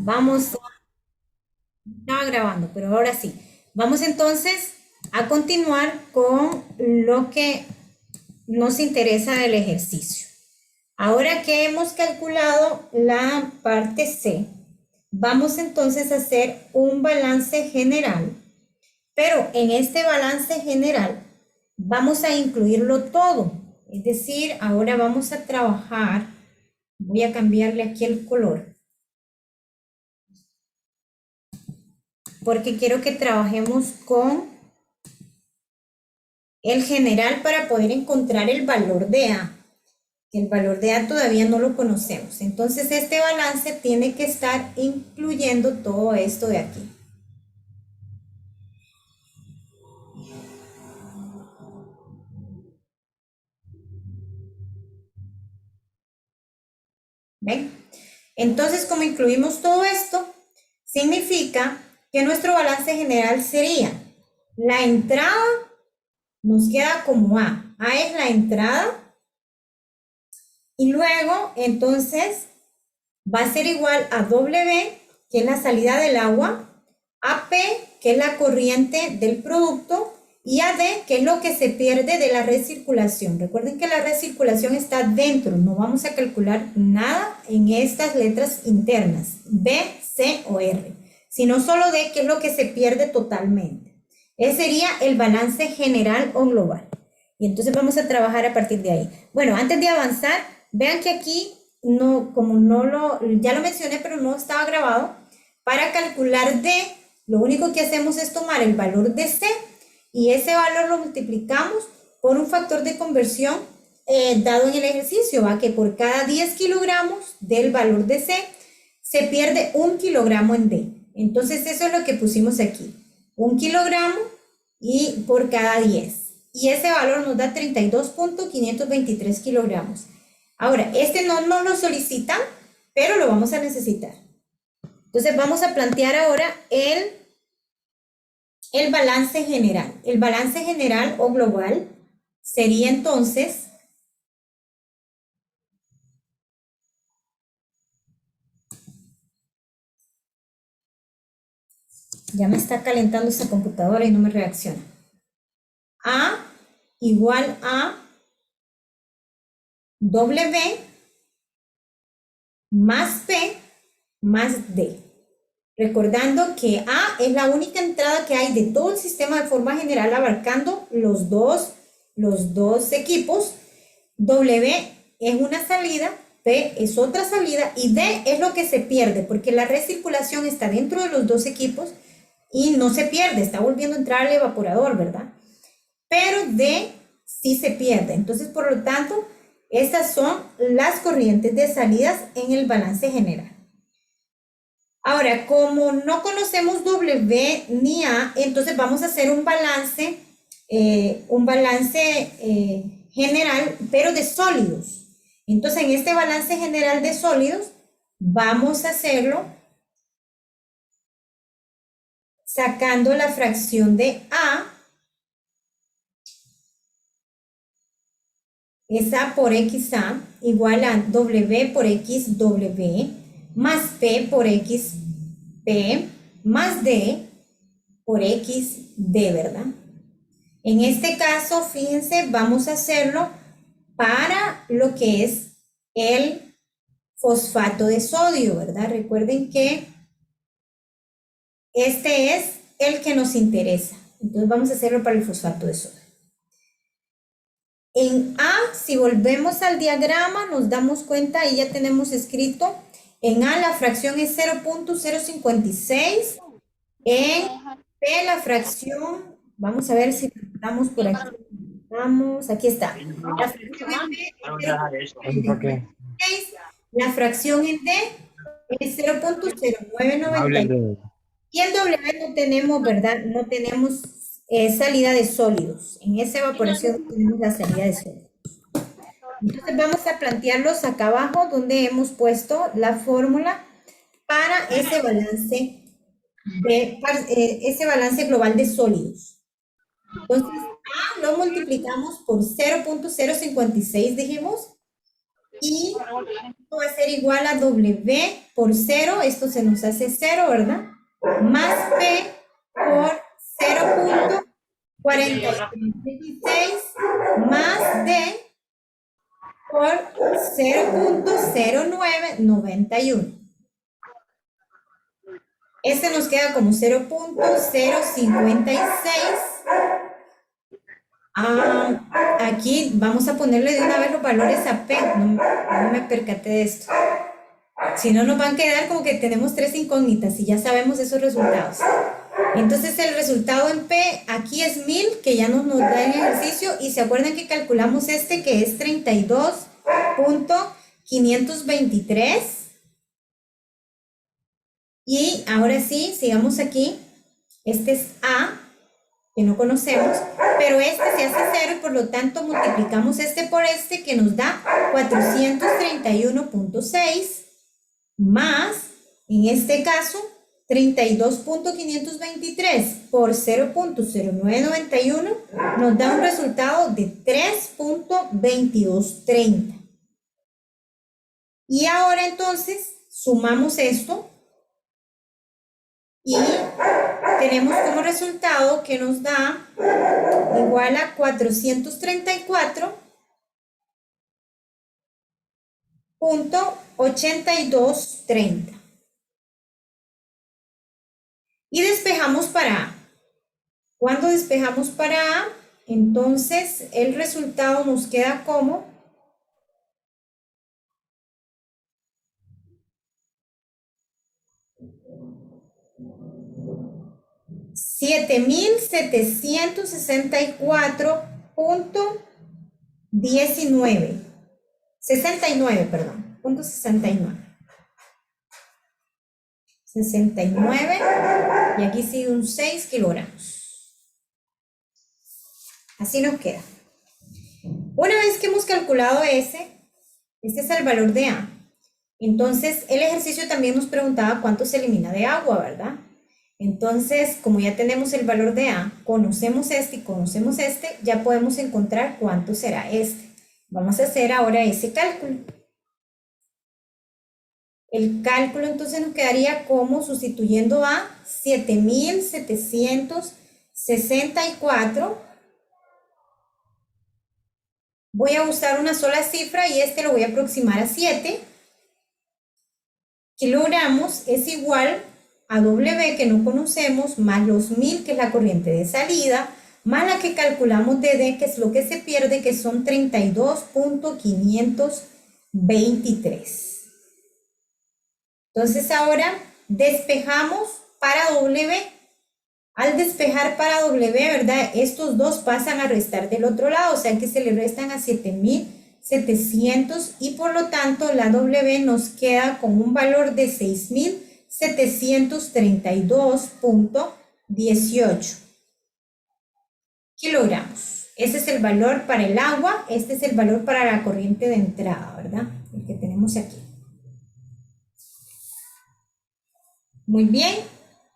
Vamos, estaba grabando, pero ahora sí. Vamos entonces a continuar con lo que nos interesa del ejercicio. Ahora que hemos calculado la parte C, vamos entonces a hacer un balance general, pero en este balance general vamos a incluirlo todo. Es decir, ahora vamos a trabajar, voy a cambiarle aquí el color, porque quiero que trabajemos con el general para poder encontrar el valor de A. El valor de A todavía no lo conocemos. Entonces este balance tiene que estar incluyendo todo esto de aquí. ¿Ven? Entonces, como incluimos todo esto, significa que nuestro balance general sería la entrada, nos queda como A. A es la entrada. Y luego, entonces, va a ser igual a W, que es la salida del agua, a P, que es la corriente del producto, y a D, que es lo que se pierde de la recirculación. Recuerden que la recirculación está dentro, no vamos a calcular nada en estas letras internas, B, C o R, sino solo D, que es lo que se pierde totalmente. Ese sería el balance general o global. Y entonces vamos a trabajar a partir de ahí. Bueno, antes de avanzar, vean que aquí no, como no lo, ya lo mencioné, pero no estaba grabado. Para calcular D, lo único que hacemos es tomar el valor de C y ese valor lo multiplicamos por un factor de conversión dado en el ejercicio, ¿va? Que por cada 10 kilogramos del valor de C se pierde 1 kilogramo en D. Entonces eso es lo que pusimos aquí. 1 kilogramo y por cada 10. Y ese valor nos da 32.523 kilogramos. Ahora, este no nos lo solicitan, pero lo vamos a necesitar. Entonces vamos a plantear ahora el balance general. El balance general o global sería entonces, ya me está calentando esta computadora y no me reacciona. A igual a W más P más D. Recordando que A es la única entrada que hay de todo el sistema de forma general abarcando los dos equipos. W es una salida, P es otra salida y D es lo que se pierde porque la recirculación está dentro de los dos equipos y no se pierde, está volviendo a entrar al evaporador, ¿verdad? Pero D sí se pierde. Entonces, por lo tanto, estas son las corrientes de salidas en el balance general. Ahora, como no conocemos W ni A, entonces vamos a hacer un balance general, pero de sólidos. Entonces, en este balance general de sólidos, vamos a hacerlo sacando la fracción de A, es A por XA, igual a W por XW, más P por XP, más D por XD, ¿verdad? En este caso, fíjense, vamos a hacerlo para lo que es el fosfato de sodio, ¿verdad? Recuerden que este es el que nos interesa. Entonces vamos a hacerlo para el fosfato de sodio. En A, si volvemos al diagrama, nos damos cuenta, ahí ya tenemos escrito, en A la fracción es 0.056, en P la fracción, vamos a ver si estamos por aquí. Vamos, aquí está. La fracción en P es 0.056, la fracción en D es 0.0993. Y en W no tenemos, ¿verdad? No tenemos salida de sólidos. En esa evaporación no tenemos la salida de sólidos. Entonces vamos a plantearlos acá abajo donde hemos puesto la fórmula para ese balance global de sólidos. Entonces A lo multiplicamos por 0.056 dijimos y va a ser igual a W por 0, esto se nos hace 0, ¿verdad? Más P por 0.4326 más D por 0.0991. Este nos queda como 0.056. Aquí vamos a ponerle de una vez los valores a P. No me percaté de esto. Si no, nos van a quedar como que tenemos 3 incógnitas y ya sabemos esos resultados. Entonces el resultado en P aquí es 1000, que ya nos da el ejercicio, y se acuerdan que calculamos este que es 32.523. Y ahora sí, sigamos aquí. Este es A, que no conocemos, pero este se hace 0 y por lo tanto multiplicamos este por este, que nos da 431.6 más, en este caso, 32.523 por 0.0991 nos da un resultado de 3.2230. Y ahora entonces sumamos esto y tenemos como resultado que nos da igual a 434.8230. Y despejamos para A. Cuando despejamos para A, entonces el resultado nos queda como 7.764.19. 69, perdón, punto 69. 69, y aquí sigue un 6 kilogramos. Así nos queda. Una vez que hemos calculado este es el valor de A. Entonces, el ejercicio también nos preguntaba cuánto se elimina de agua, ¿verdad? Entonces, como ya tenemos el valor de A, conocemos este y conocemos este, ya podemos encontrar cuánto será este. Vamos a hacer ahora ese cálculo. El cálculo entonces nos quedaría como sustituyendo a 7.764. Voy a usar una sola cifra y este lo voy a aproximar a 7 kilogramos. Es igual a W, que no conocemos, más los 1000, que es la corriente de salida, más la que calculamos de D, que es lo que se pierde, que son 32.523. Entonces ahora despejamos para W. Al despejar para W, ¿verdad? Estos dos pasan a restar del otro lado, o sea que se le restan a 7.700 y por lo tanto la W nos queda con un valor de 6.732.18 kilogramos. Ese es el valor para el agua, este es el valor para la corriente de entrada, ¿verdad? El que tenemos aquí. Muy bien.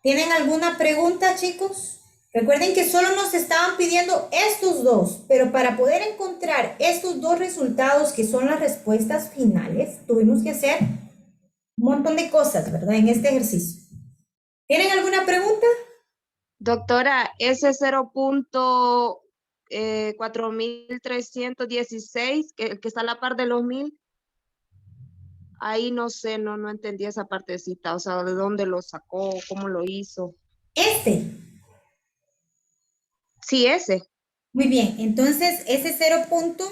¿Tienen alguna pregunta, chicos? Recuerden que solo nos estaban pidiendo estos dos, pero para poder encontrar estos dos resultados que son las respuestas finales, tuvimos que hacer un montón de cosas, ¿verdad? En este ejercicio. ¿Tienen alguna pregunta? Doctora, ese 0.4316, que está a la par de los 1000, ahí no sé, no entendí esa partecita, o sea, ¿de dónde lo sacó? ¿Cómo lo hizo? Sí, ese. Muy bien, entonces ese 0 punto,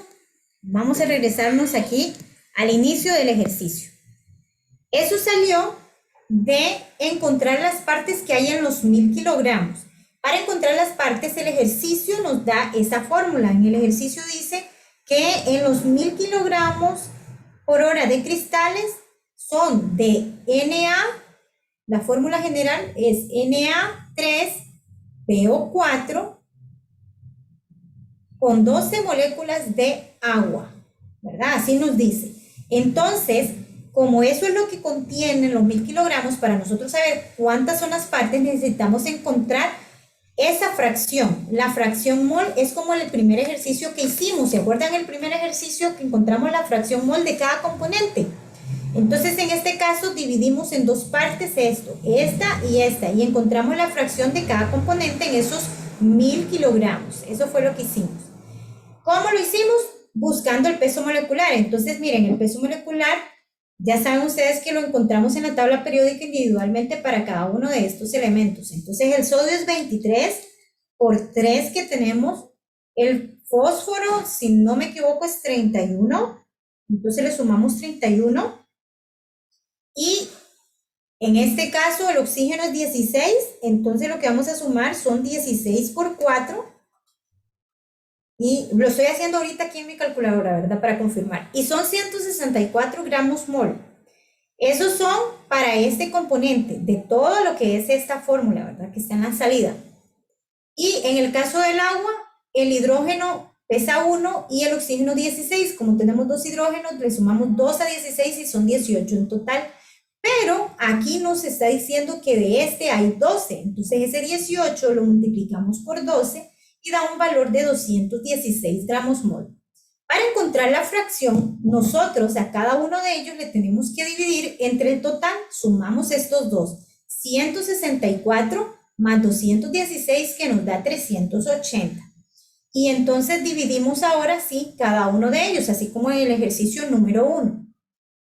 vamos a regresarnos aquí al inicio del ejercicio. Eso salió de encontrar las partes que hay en los 1000 kilogramos. Para encontrar las partes, el ejercicio nos da esa fórmula. En el ejercicio dice que en los 1000 kilogramos por hora de cristales son de Na, la fórmula general es Na3PO4 con 12 moléculas de agua, ¿verdad? Así nos dice. Entonces, como eso es lo que contienen los 1000 kilogramos, para nosotros saber cuántas son las partes, necesitamos encontrar esa fracción. La fracción mol es como el primer ejercicio que hicimos. ¿Se acuerdan el primer ejercicio que encontramos la fracción mol de cada componente? Entonces, en este caso, dividimos en dos partes esto, esta, y encontramos la fracción de cada componente en esos 1000 kilogramos. Eso fue lo que hicimos. ¿Cómo lo hicimos? Buscando el peso molecular. Entonces, miren, el peso molecular, ya saben ustedes que lo encontramos en la tabla periódica individualmente para cada uno de estos elementos. Entonces, el sodio es 23 por 3 que tenemos. El fósforo, si no me equivoco, es 31. Entonces, le sumamos 31. Y en este caso el oxígeno es 16, entonces lo que vamos a sumar son 16 por 4. Y lo estoy haciendo ahorita aquí en mi calculadora, ¿verdad? Para confirmar. Y son 164 gramos mol. Esos son para este componente de todo lo que es esta fórmula, ¿verdad? Que está en la salida. Y en el caso del agua, el hidrógeno pesa 1 y el oxígeno 16. Como tenemos dos hidrógenos, le sumamos 2 a 16 y son 18 en total. Pero aquí nos está diciendo que de este hay 12. Entonces ese 18 lo multiplicamos por 12 y da un valor de 216 gramos mol. Para encontrar la fracción, nosotros a cada uno de ellos le tenemos que dividir entre el total. Sumamos estos dos. 164 más 216 que nos da 380. Y entonces dividimos ahora sí cada uno de ellos, así como en el ejercicio número 1.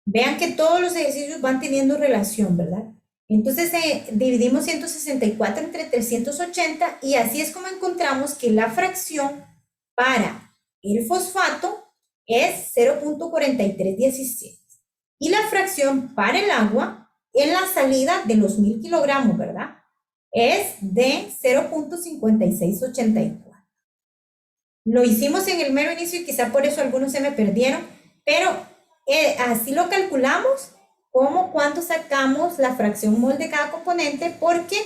Vean que todos los ejercicios van teniendo relación, ¿verdad? Entonces dividimos 164 entre 380 y así es como encontramos que la fracción para el fosfato es 0.4317 y la fracción para el agua en la salida de los 1000 kilogramos, ¿verdad? Es de 0.5684. Lo hicimos en el mero inicio y quizá por eso algunos se me perdieron, pero así lo calculamos como cuando sacamos la fracción mol de cada componente, porque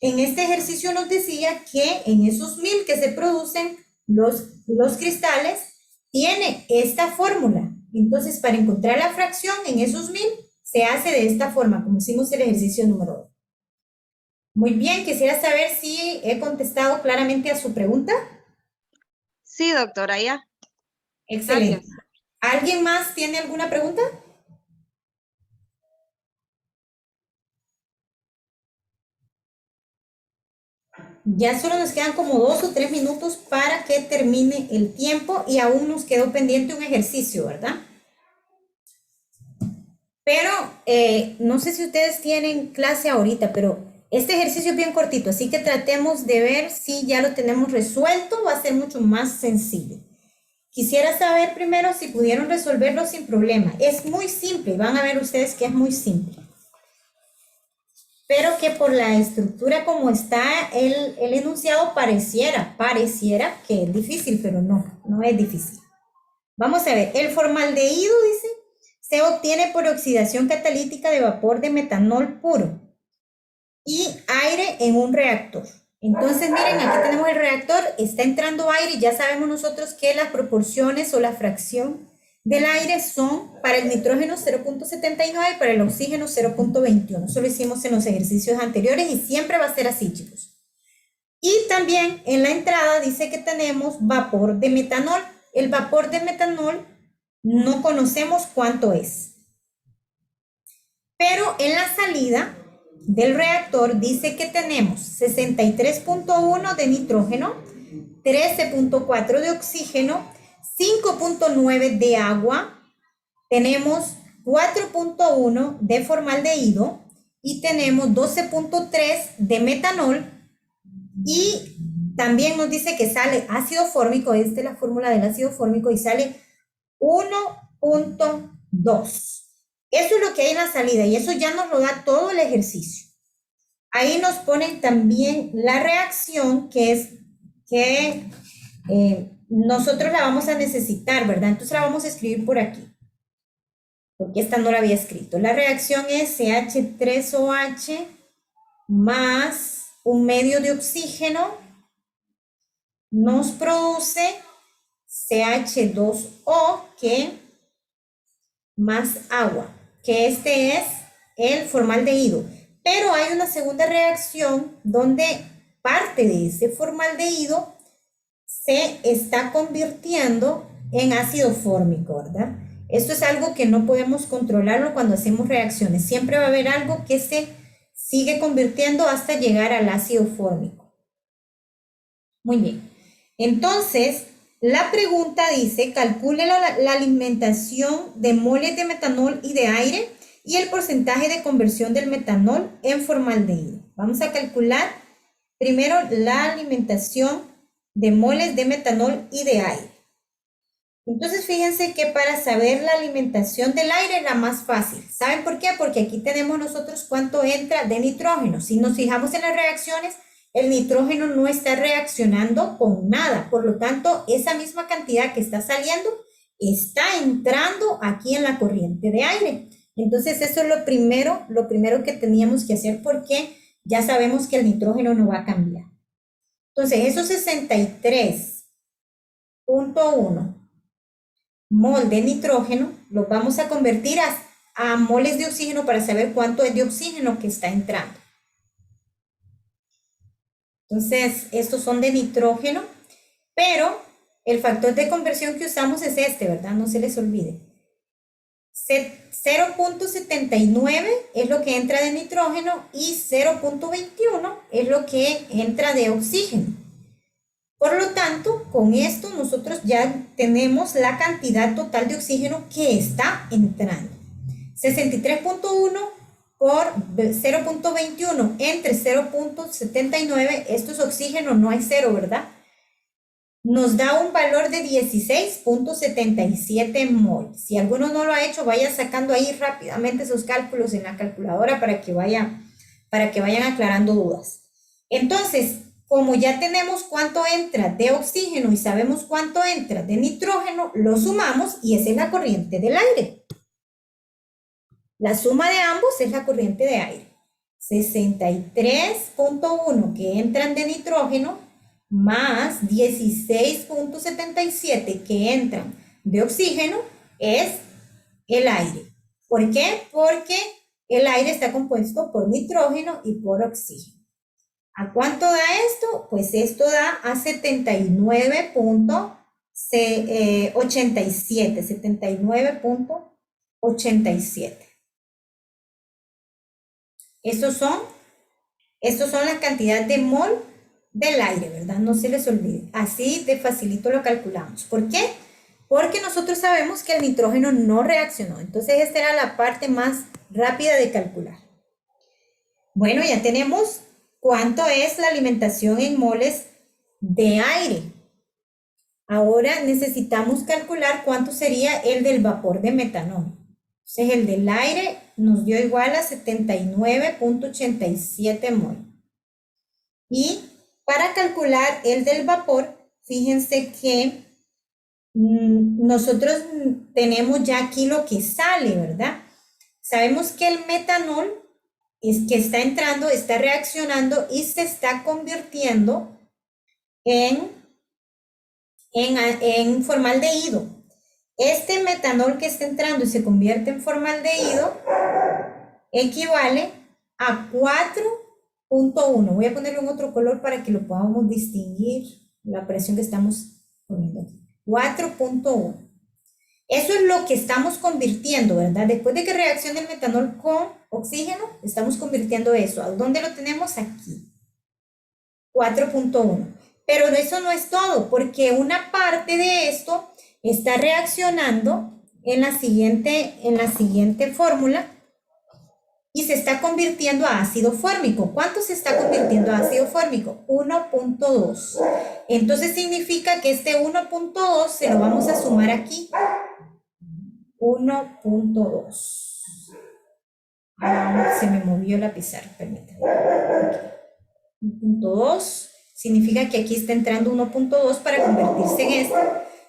en este ejercicio nos decía que en esos 1000 que se producen los cristales, tiene esta fórmula. Entonces, para encontrar la fracción en esos 1000, se hace de esta forma, como hicimos el ejercicio número 2. Muy bien, quisiera saber si he contestado claramente a su pregunta. Sí, doctora, ya. Excelente. Gracias. ¿Alguien más tiene alguna pregunta? Ya solo nos quedan como 2 o 3 minutos para que termine el tiempo y aún nos quedó pendiente un ejercicio, ¿verdad? Pero no sé si ustedes tienen clase ahorita, pero este ejercicio es bien cortito, así que tratemos de ver si ya lo tenemos resuelto, va a ser mucho más sencillo. Quisiera saber primero si pudieron resolverlo sin problema. Es muy simple, van a ver ustedes que es muy simple. Pero que por la estructura como está el enunciado pareciera que es difícil, pero no es difícil. Vamos a ver, el formaldehído, dice, se obtiene por oxidación catalítica de vapor de metanol puro y aire en un reactor. Entonces, miren, aquí tenemos el reactor, está entrando aire y ya sabemos nosotros que las proporciones o la fracción del aire son para el nitrógeno 0.79 y para el oxígeno 0.21. Eso lo hicimos en los ejercicios anteriores y siempre va a ser así, chicos. Y también en la entrada dice que tenemos vapor de metanol. El vapor de metanol no conocemos cuánto es. Pero en la salida del reactor dice que tenemos 63.1 de nitrógeno, 13.4 de oxígeno, 5.9 de agua, tenemos 4.1 de formaldehído y tenemos 12.3 de metanol y también nos dice que sale ácido fórmico, esta es la fórmula del ácido fórmico y sale 1.2. Eso es lo que hay en la salida y eso ya nos lo da todo el ejercicio. Ahí nos ponen también la reacción que es que nosotros la vamos a necesitar, ¿verdad? Entonces la vamos a escribir por aquí, porque esta no la había escrito. La reacción es CH3OH más un medio de oxígeno nos produce CH2O que más agua, que este es el formaldehído. Pero hay una segunda reacción donde parte de ese formaldehído se está convirtiendo en ácido fórmico, ¿verdad? Esto es algo que no podemos controlarlo cuando hacemos reacciones. Siempre va a haber algo que se sigue convirtiendo hasta llegar al ácido fórmico. Muy bien. Entonces, la pregunta dice, calcule la alimentación de moles de metanol y de aire y el porcentaje de conversión del metanol en formaldehído. Vamos a calcular primero la alimentación de moles de metanol y de aire. Entonces, fíjense que para saber la alimentación del aire es la más fácil. ¿Saben por qué? Porque aquí tenemos nosotros cuánto entra de nitrógeno. Si nos fijamos en las reacciones, el nitrógeno no está reaccionando con nada. Por lo tanto, esa misma cantidad que está saliendo está entrando aquí en la corriente de aire. Entonces, eso es lo primero que teníamos que hacer porque ya sabemos que el nitrógeno no va a cambiar. Entonces, esos 63.1 mol de nitrógeno los vamos a convertir a moles de oxígeno para saber cuánto es de oxígeno que está entrando. Entonces, estos son de nitrógeno, pero el factor de conversión que usamos es este, ¿verdad? No se les olvide. 0.79 es lo que entra de nitrógeno y 0.21 es lo que entra de oxígeno. Por lo tanto, con esto nosotros ya tenemos la cantidad total de oxígeno que está entrando. 63.1 por 0.21 entre 0.79, esto es oxígeno, no hay cero, ¿verdad? Nos da un valor de 16.77 mol. Si alguno no lo ha hecho, vaya sacando ahí rápidamente sus cálculos en la calculadora para que vayan aclarando dudas. Entonces, como ya tenemos cuánto entra de oxígeno y sabemos cuánto entra de nitrógeno, lo sumamos y esa es la corriente del aire. La suma de ambos es la corriente de aire. 63.1 que entran de nitrógeno más 16.77 que entran de oxígeno es el aire. ¿Por qué? Porque el aire está compuesto por nitrógeno y por oxígeno. ¿A cuánto da esto? Pues esto da a 79.87. Estos son la cantidad de mol del aire, ¿verdad? No se les olvide. Así de facilito lo calculamos. ¿Por qué? Porque nosotros sabemos que el nitrógeno no reaccionó. Entonces esta era la parte más rápida de calcular. Bueno, ya tenemos cuánto es la alimentación en moles de aire. Ahora necesitamos calcular cuánto sería el del vapor de metanol. Entonces el del aire nos dio igual a 79.87 mol. Y para calcular el del vapor, fíjense que nosotros tenemos ya aquí lo que sale, ¿verdad? Sabemos que el metanol es que está entrando, está reaccionando y se está convirtiendo en formaldehído. Este metanol que está entrando y se convierte en formaldehído equivale a 4.1. Voy a ponerlo en otro color para que lo podamos distinguir la presión que estamos poniendo aquí. 4.1. Eso es lo que estamos convirtiendo, ¿verdad? Después de que reaccione el metanol con oxígeno, estamos convirtiendo eso. ¿A dónde lo tenemos? Aquí. 4.1. Pero eso no es todo, porque una parte de esto está reaccionando en la siguiente fórmula y se está convirtiendo a ácido fórmico. ¿Cuánto se está convirtiendo a ácido fórmico? 1.2. Entonces significa que este 1.2 se lo vamos a sumar aquí. 1.2. Se me movió la pizarra, permítanme. 1.2 significa que aquí está entrando 1.2 para convertirse en esto,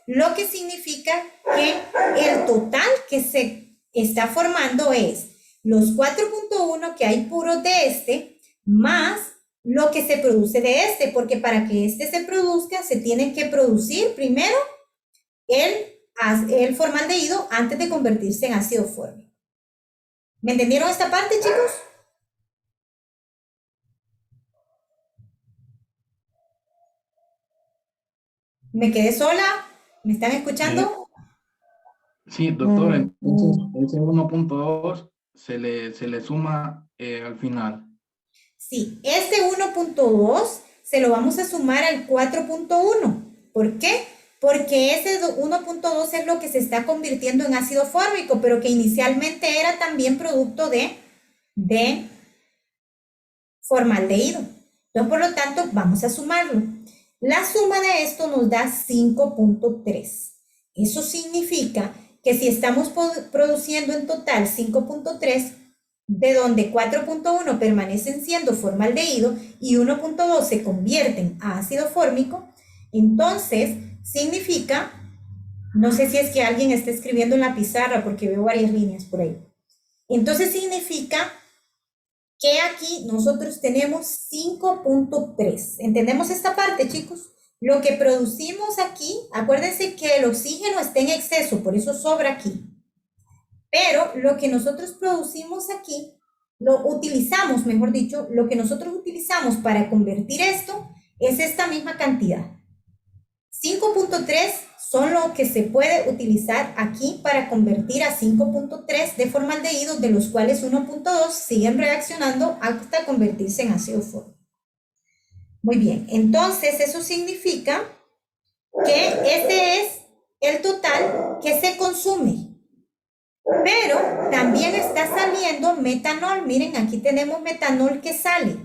lo que significa que el total que se está formando es los 4.1 que hay puros de este, más lo que se produce de este, porque para que este se produzca, se tiene que producir primero el formaldehído antes de convertirse en ácido fórmico. ¿Me entendieron esta parte, chicos? ¿Me quedé sola? ¿Me están escuchando? Sí, doctor, entonces ese 1.2 se le suma al final. Sí, este 1.2 se lo vamos a sumar al 4.1. ¿Por qué? Porque ese 1.2 es lo que se está convirtiendo en ácido fórmico, pero que inicialmente era también producto de formaldehído. Entonces, por lo tanto, vamos a sumarlo. La suma de esto nos da 5.3. Eso significa que si estamos produciendo en total 5.3, de donde 4.1 permanecen siendo formaldehído y 1.2 se convierten a ácido fórmico, entonces significa, no sé si es que alguien está escribiendo en la pizarra porque veo varias líneas por ahí, entonces significa que aquí nosotros tenemos 5.3. ¿Entendemos esta parte, chicos? Lo que producimos aquí, acuérdense que el oxígeno está en exceso, por eso sobra aquí. Pero lo que nosotros producimos aquí, lo utilizamos, mejor dicho, lo que nosotros utilizamos para convertir esto es esta misma cantidad. 5.3 son lo que se puede utilizar aquí para convertir a 5.3 de formaldehído, de los cuales 1.2 siguen reaccionando hasta convertirse en ácido fórmico. Muy bien, entonces eso significa que este es el total que se consume. Pero también está saliendo metanol. Miren, aquí tenemos metanol que sale.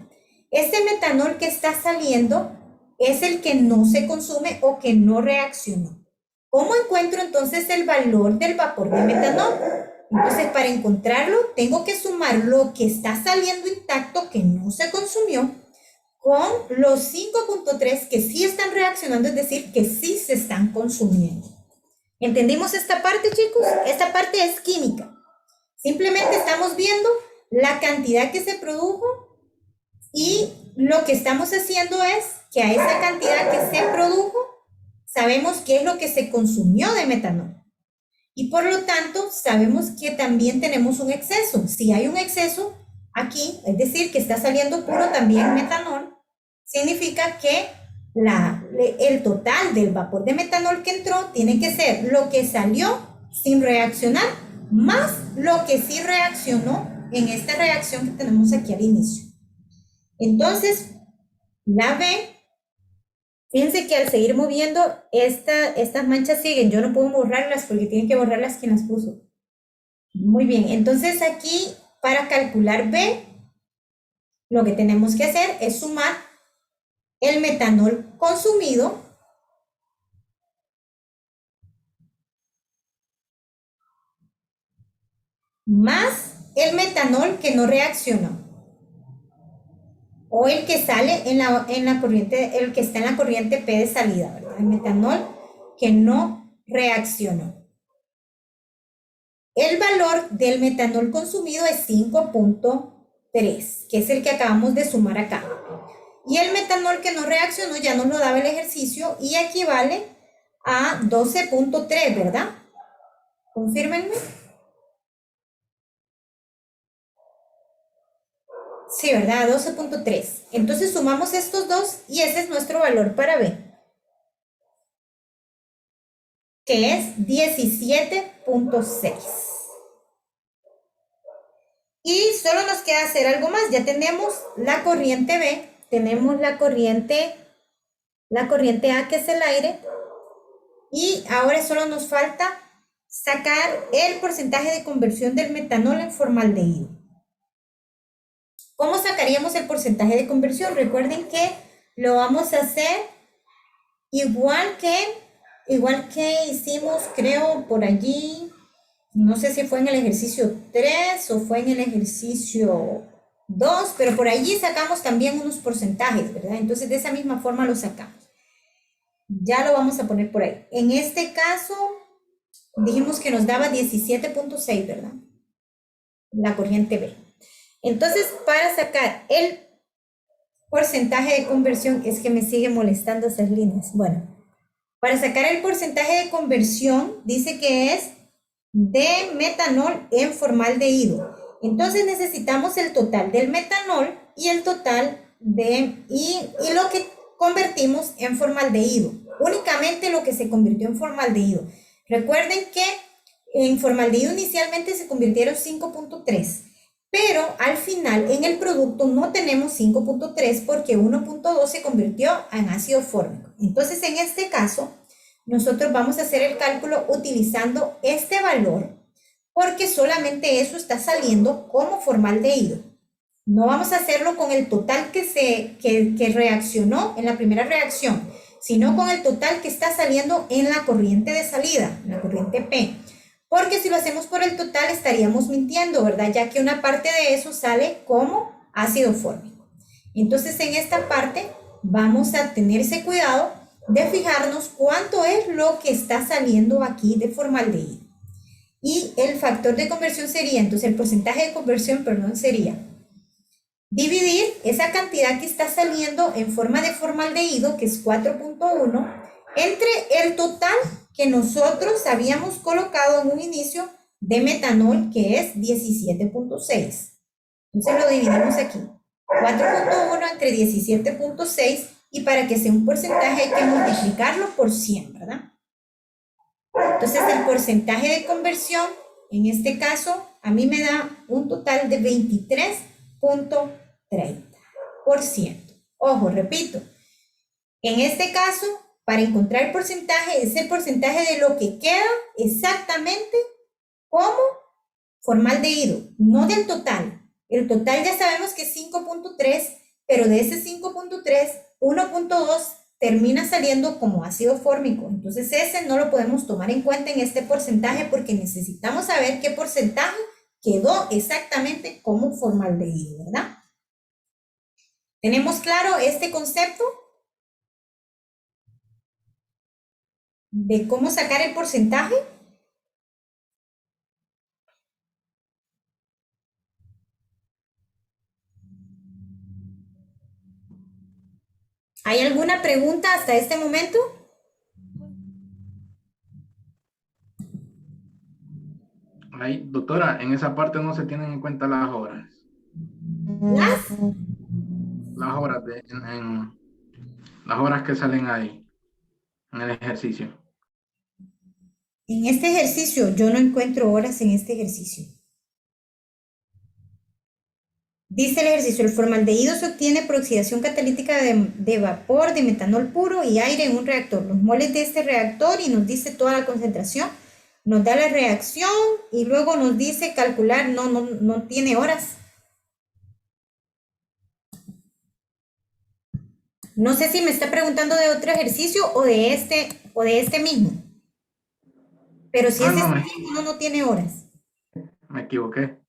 Este metanol que está saliendo es el que no se consume o que no reaccionó. ¿Cómo encuentro entonces el valor del vapor de metanol? Entonces, para encontrarlo, tengo que sumar lo que está saliendo intacto, que no se consumió, con los 5.3 que sí están reaccionando, es decir, que sí se están consumiendo. ¿Entendimos esta parte, chicos? Esta parte es química. Simplemente estamos viendo la cantidad que se produjo y lo que estamos haciendo es que a esa cantidad que se produjo, sabemos qué es lo que se consumió de metanol. Y por lo tanto, sabemos que también tenemos un exceso. Si hay un exceso aquí, es decir, que está saliendo puro también metanol, significa que el total del vapor de metanol que entró tiene que ser lo que salió sin reaccionar más lo que sí reaccionó en esta reacción que tenemos aquí al inicio. Entonces, la B, fíjense que al seguir moviendo, estas manchas siguen. Yo no puedo borrarlas porque tienen que borrarlas quien las puso. Muy bien, entonces aquí para calcular B, lo que tenemos que hacer es sumar el metanol consumido más el metanol que no reaccionó, o el que sale en la corriente, el que está en la corriente P de salida, ¿verdad? El metanol que no reaccionó. El valor del metanol consumido es 5.3, que es el que acabamos de sumar acá. Y el metanol que no reaccionó ya nos lo daba el ejercicio y equivale a 12.3, ¿verdad? Confírmenme. Sí, ¿verdad? 12.3. Entonces sumamos estos dos y ese es nuestro valor para B, que es 17.6. Y solo nos queda hacer algo más. Ya tenemos la corriente B, tenemos la corriente A, que es el aire, y ahora solo nos falta sacar el porcentaje de conversión del metanol en formaldehído. ¿Cómo sacaríamos el porcentaje de conversión? Recuerden que lo vamos a hacer igual que hicimos, creo, por allí. No sé si fue en el ejercicio 3 o fue en el ejercicio 2, pero por allí sacamos también unos porcentajes, ¿verdad? Entonces, de esa misma forma lo sacamos. Ya lo vamos a poner por ahí. En este caso, dijimos que nos daba 17.6, ¿verdad? La corriente B. Entonces, para sacar el porcentaje de conversión, es que me sigue molestando esas líneas. Bueno, para sacar el porcentaje de conversión, dice que es de metanol en formaldehído. Entonces necesitamos el total del metanol y el total y lo que convertimos en formaldehído. Únicamente lo que se convirtió en formaldehído. Recuerden que En formaldehído inicialmente se convirtieron 5.3, pero al final en el producto no tenemos 5.3 porque 1.2 se convirtió en ácido fórmico. Entonces, en este caso, nosotros vamos a hacer el cálculo utilizando este valor porque solamente eso está saliendo como formaldehído. No vamos a hacerlo con el total que reaccionó en la primera reacción, sino con el total que está saliendo en la corriente de salida, la corriente P. Porque si lo hacemos por el total estaríamos mintiendo, ¿verdad? Ya que una parte de eso sale como ácido fórmico. Entonces, en esta parte vamos a tener ese cuidado de fijarnos cuánto es lo que está saliendo aquí de formaldehído. Y el factor de conversión sería, entonces el porcentaje de conversión, perdón, sería dividir esa cantidad que está saliendo en forma de formaldehído, que es 4.1, entre el total que nosotros habíamos colocado en un inicio de metanol, que es 17.6. Entonces lo dividimos aquí. 4.1 entre 17.6, y para que sea un porcentaje hay que multiplicarlo por 100, ¿verdad? Entonces el porcentaje de conversión, en este caso, a mí me da un total de 23.30%. Ojo, repito, en este caso, para encontrar el porcentaje, es el porcentaje de lo que queda exactamente como formaldehído, no del total. El total ya sabemos que es 5.3, pero de ese 5.3, 1.2 termina saliendo como ácido fórmico. Entonces ese no lo podemos tomar en cuenta en este porcentaje porque necesitamos saber qué porcentaje quedó exactamente como formaldehído, ¿verdad? ¿Tenemos claro este concepto de cómo sacar el porcentaje? ¿Hay alguna pregunta hasta este momento? Ahí, doctora, en esa parte no se tienen en cuenta las horas. Las horas las horas que salen ahí en el ejercicio. En este ejercicio, yo no encuentro horas en este ejercicio. Dice el ejercicio, el formaldehído se obtiene por oxidación catalítica de vapor de metanol puro y aire en un reactor. Los moles de este reactor, y nos dice toda la concentración, nos da la reacción y luego nos dice calcular, no tiene horas. No sé si me está preguntando de otro ejercicio o de este mismo. Pero si es no, este mismo, no tiene horas. me equivoqué.